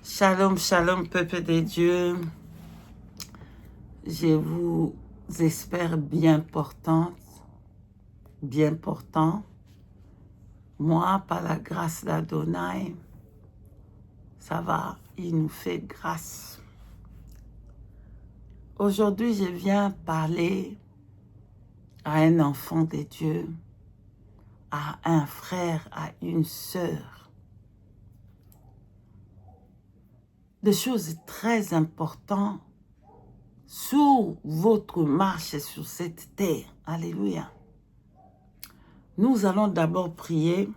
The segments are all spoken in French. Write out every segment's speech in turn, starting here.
Shalom, shalom, peuple de Dieu. Je vous espère bien portant. Moi, par la grâce d'Adonai, ça va, il nous fait grâce. Aujourd'hui, je viens parler à un enfant de Dieu, à un frère, à une sœur, de choses très importantes sur votre marche sur cette terre. Alléluia. Nous allons d'abord prier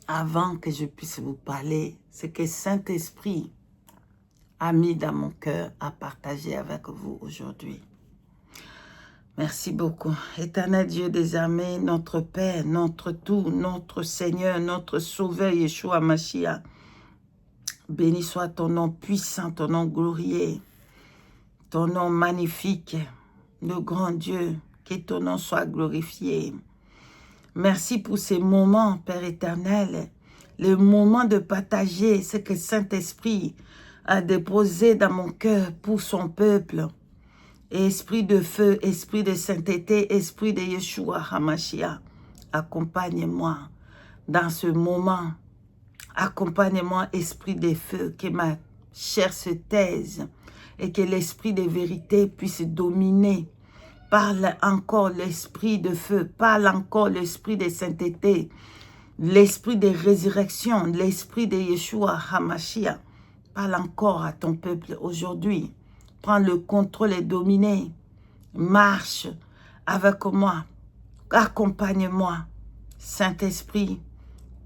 avant que je puisse vous parler ce que Saint-Esprit a mis dans mon cœur à partager avec vous aujourd'hui. Merci beaucoup. Éternel Dieu des armées, notre Père, notre tout, notre Seigneur, notre Sauveur, Yeshua Mashiach. Béni soit ton nom puissant, ton nom glorieux, ton nom magnifique, le grand Dieu, que ton nom soit glorifié. Merci pour ces moments, Père éternel, le moment de partager ce que Saint-Esprit a déposé dans mon cœur pour son peuple. Esprit de feu, esprit de sainteté, esprit de Yeshua HaMashiach, accompagne-moi dans ce moment. Accompagne-moi, esprit de feu, que ma chair se taise et que l'esprit de vérité puisse dominer. Parle encore l'esprit de feu, parle encore l'esprit de sainteté, l'esprit de résurrection, l'esprit de Yeshua HaMashiach. Parle encore à ton peuple aujourd'hui. Prends le contrôle et domine. Marche avec moi. Accompagne-moi, Saint-Esprit.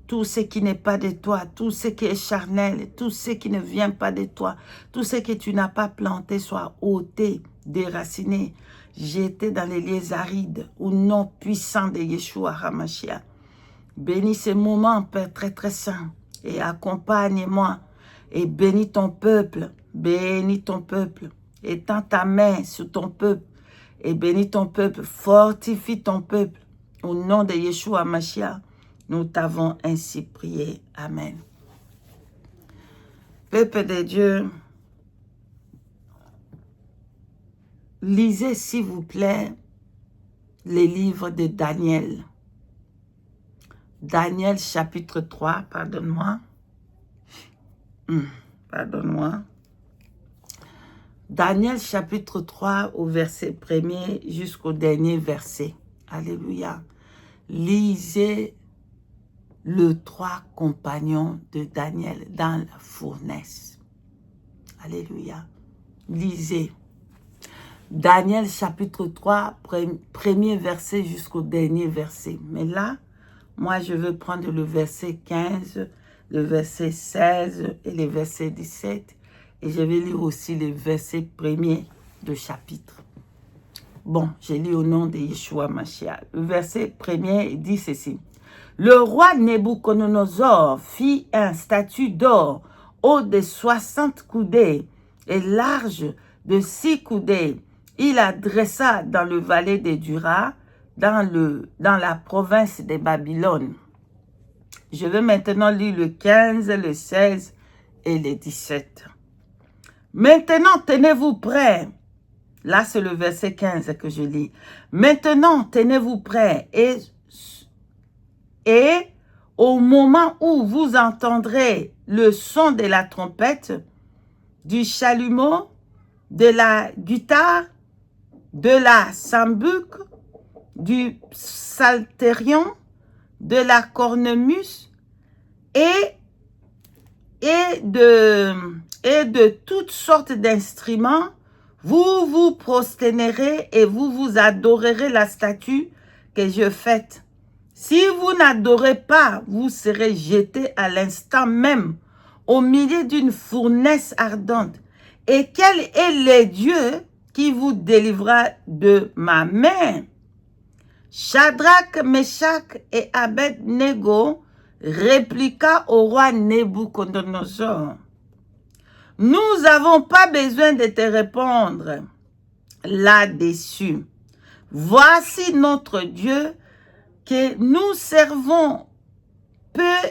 Tout ce qui n'est pas de toi, tout ce qui est charnel, tout ce qui ne vient pas de toi, tout ce que tu n'as pas planté soit ôté, déraciné, jeté dans les lieux arides, au nom puissant de Yeshua HaMashiach. Bénis ces moments, Père très très saint, et accompagne-moi, et bénis ton peuple, étends ta main sur ton peuple, et bénis ton peuple, fortifie ton peuple, au nom de Yeshua HaMashiach. Nous t'avons ainsi prié. Amen. Peuple de Dieu, lisez s'il vous plaît les livres de Daniel. Daniel chapitre 3, pardonne-moi. Daniel chapitre 3 au verset 1er jusqu'au dernier verset. Alléluia. Lisez le 3 compagnons de Daniel dans la fournaise. Alléluia. Lisez. Daniel chapitre 3, premier verset jusqu'au dernier verset. Mais là, moi je veux prendre le verset 15, le verset 16 et le verset 17. Et je vais lire aussi le verset premier de chapitre. Bon, j'ai lu au nom de Yeshua Mashiach. Le verset premier dit ceci. Le roi Nebuchadnezzar fit un statue d'or haut de 60 coudées et large de 6 coudées. Il la dressa dans le vallée de Dura, dans la province de Babylone. Je vais maintenant lire le 15, le 16 et le 17. Maintenant, tenez-vous prêts. Là, c'est le verset 15 que je lis. Maintenant, tenez-vous prêts et au moment où vous entendrez le son de la trompette, du chalumeau, de la guitare, de la sambuc, du psalterion, de la cornemuse et de toutes sortes d'instruments, vous vous prosternerez et vous vous adorerez la statue que je faite. Si vous n'adorez pas, vous serez jeté à l'instant même au milieu d'une fournaise ardente. Et quel est le Dieu qui vous délivrera de ma main? Shadrach, Meshach et Abed-Nego répliqua au roi Nebuchadnezzar. Nous n'avons pas besoin de te répondre là-dessus. Voici notre Dieu que nous servons peut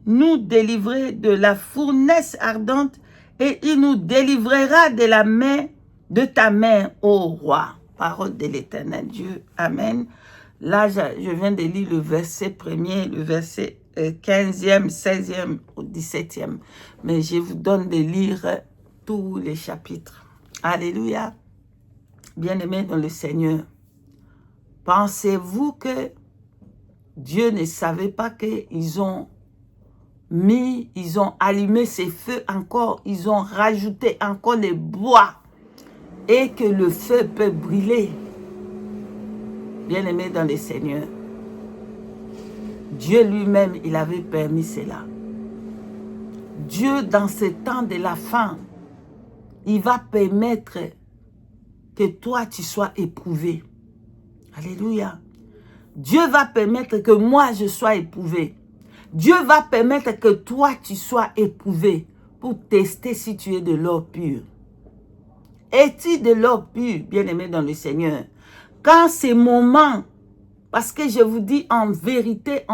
nous délivrer de la fournaise ardente et il nous délivrera de la main de ta main, ô roi. Parole de l'Éternel Dieu. Amen. Là, je viens de lire le verset 1er, le verset 15e, 16e au 17e. Mais je vous donne de lire tous les chapitres. Alléluia. Bien-aimés dans le Seigneur, pensez-vous que Dieu ne savait pas qu'ils ont allumé ces feux encore, ils ont rajouté encore des bois et que le feu peut brûler? Bien-aimés dans le Seigneur, Dieu lui-même, il avait permis cela. Dieu, dans ce temps de la fin, il va permettre que toi, tu sois éprouvé. Alléluia. Dieu va permettre que moi, je sois éprouvé. Dieu va permettre que toi, tu sois éprouvé pour tester si tu es de l'or pur. Es-tu de l'or pur, bien-aimé dans le Seigneur? Quand ces moments, parce que je vous dis en vérité,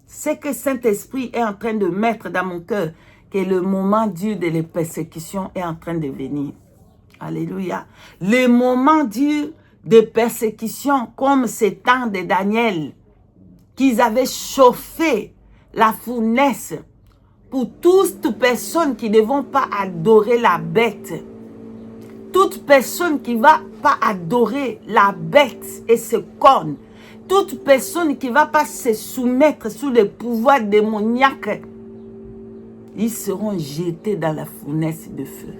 c'est que Saint-Esprit est en train de mettre dans mon cœur que le moment dur de la persécution est en train de venir. Alléluia. Les moments durs de persécution comme ces temps de Daniel, qu'ils avaient chauffé la fournaise pour toute personne qui ne vont pas adorer la bête. Toute personne qui ne va pas adorer la bête et se corne. Toute personne qui ne va pas se soumettre sous le pouvoir démoniaque, ils seront jetés dans la fournaise de feu.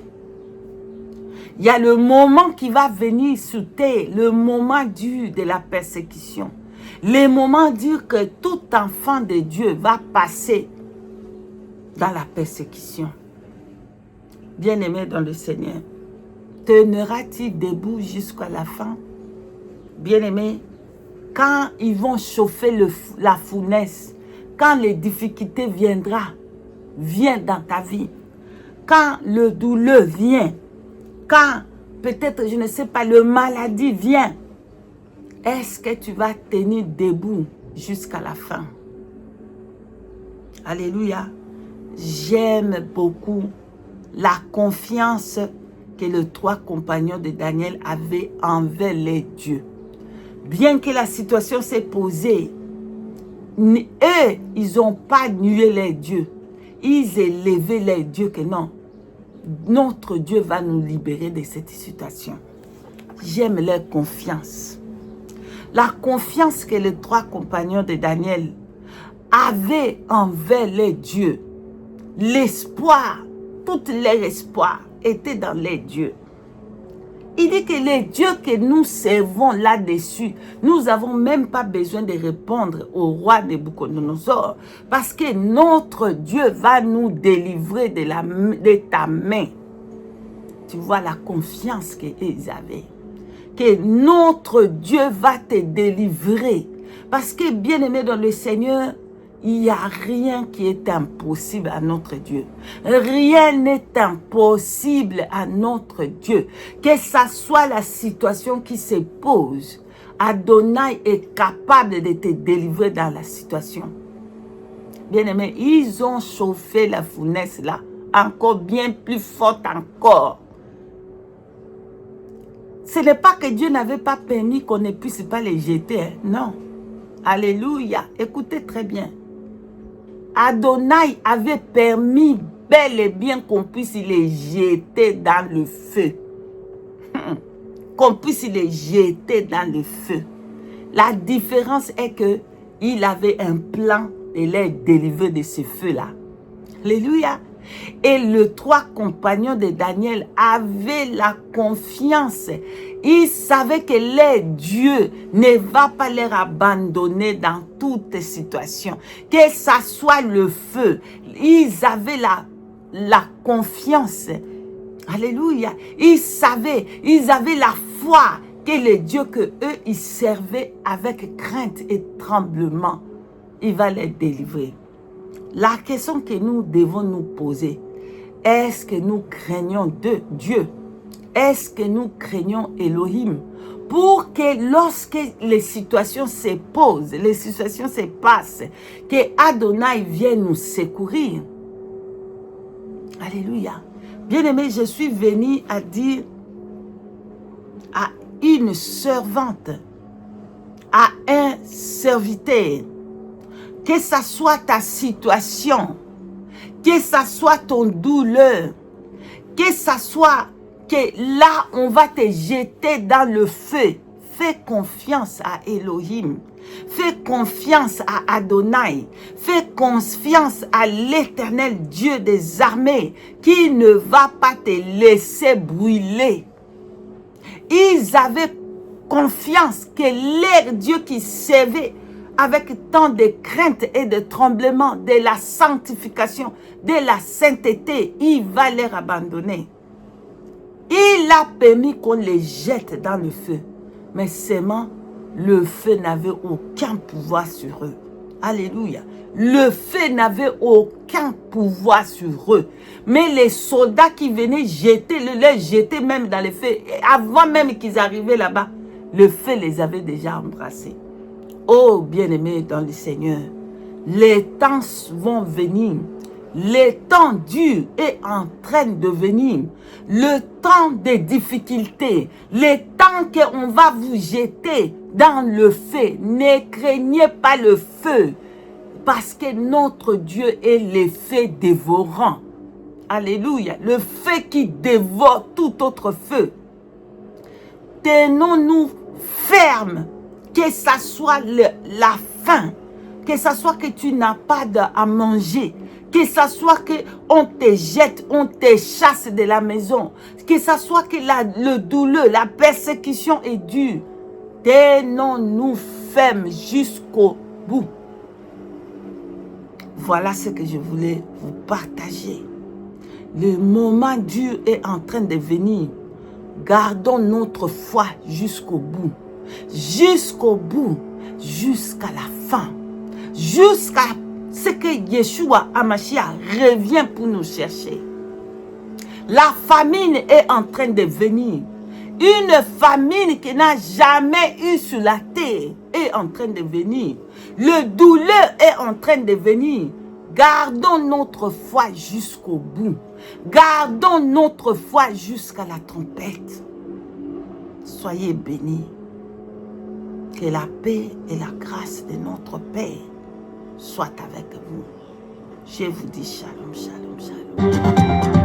Il y a le moment qui va venir sur terre, le moment dur de la persécution. Le moment dur que tout enfant de Dieu va passer dans la persécution. Bien-aimé dans le Seigneur, tenera-t-il debout jusqu'à la fin? Bien-aimé, quand ils vont chauffer la fournaise, quand les difficultés viennent dans ta vie, quand le douleur vient, quand peut-être, je ne sais pas, le maladie vient, est-ce que tu vas tenir debout jusqu'à la fin? Alléluia. J'aime beaucoup la confiance que les 3 compagnons de Daniel avaient envers les dieux. Bien que la situation s'est posée, eux, ils n'ont pas nué les dieux. Ils élevaient les dieux que non. Notre Dieu va nous libérer de cette situation. J'aime leur confiance. La confiance que les 3 compagnons de Daniel avaient envers les dieux. L'espoir, tout leur espoir était dans les dieux. Il dit que les dieux que nous servons là-dessus, nous n'avons même pas besoin de répondre au roi Nabucodonosor, parce que notre Dieu va nous délivrer de ta main. Tu vois la confiance qu'ils avaient. Que notre Dieu va te délivrer. Parce que, bien-aimé dans le Seigneur, il n'y a rien qui est impossible à notre Dieu. Rien n'est impossible à notre Dieu. Que ça soit la situation qui se pose, Adonai est capable de te délivrer dans la situation. Bien-aimé, ils ont chauffé la fournaise là, encore bien plus forte encore. Ce n'est pas que Dieu n'avait pas permis qu'on ne puisse pas les jeter. Hein? Non. Alléluia. Écoutez très bien. Adonai avait permis bel et bien qu'on puisse les jeter dans le feu. Qu'on puisse les jeter dans le feu. La différence est que il avait un plan de les délivrer de ce feu-là. Alléluia. Et les 3 compagnons de Daniel avaient la confiance. Ils savaient que leur Dieu ne va pas les abandonner dans toute situation. Que ça soit le feu. Ils avaient la confiance. Alléluia. Ils avaient la foi que le Dieu que eux ils servaient avec crainte et tremblement, il va les délivrer. La question que nous devons nous poser, Est-ce que nous craignons Dieu? Est-ce que nous craignons Elohim? Pour que lorsque les situations se posent, les situations se passent, que Adonai vienne nous secourir. Alléluia. Bien-aimé, je suis venu à dire à une servante, à un serviteur, que ça soit ta situation, que ça soit ton douleur, que ça soit que là, on va te jeter dans le feu. Fais confiance à Elohim. Fais confiance à Adonai. Fais confiance à l'Éternel Dieu des armées qui ne va pas te laisser brûler. Ils avaient confiance que leur Dieu qui servait avec tant de crainte et de tremblement, de la sanctification, de la sainteté, il va les abandonner. Il a permis qu'on les jette dans le feu. Mais seulement, le feu n'avait aucun pouvoir sur eux. Alléluia. Le feu n'avait aucun pouvoir sur eux. Mais les soldats qui venaient les jeter même dans le feu, avant même qu'ils arrivaient là-bas, le feu les avait déjà embrassés. Oh, bien-aimés dans le Seigneur, les temps vont venir. Le temps dur est en train de venir. Le temps des difficultés. Le temps qu'on va vous jeter dans le feu. Ne craignez pas le feu. Parce que notre Dieu est le feu dévorant. Alléluia. Le feu qui dévore tout autre feu. Tenons-nous fermes. Que ça soit la faim. Que ça soit que tu n'as pas à manger. Que ça soit qu'on te jette, on te chasse de la maison. Que ça soit que le douleur, la persécution est dure. Tenons-nous fermes jusqu'au bout. Voilà ce que je voulais vous partager. Le moment dur est en train de venir. Gardons notre foi jusqu'au bout. Jusqu'au bout. Jusqu'à la fin. Jusqu'à ce que Yeshua Hamashiach revient pour nous chercher. La famine est en train de venir. Une famine qui n'a jamais eu sur la terre est en train de venir. Le douleur est en train de venir. Gardons notre foi jusqu'au bout. Gardons notre foi jusqu'à la trompette. Soyez bénis. Que la paix et la grâce de notre Père soient avec vous. Je vous dis shalom, shalom, shalom.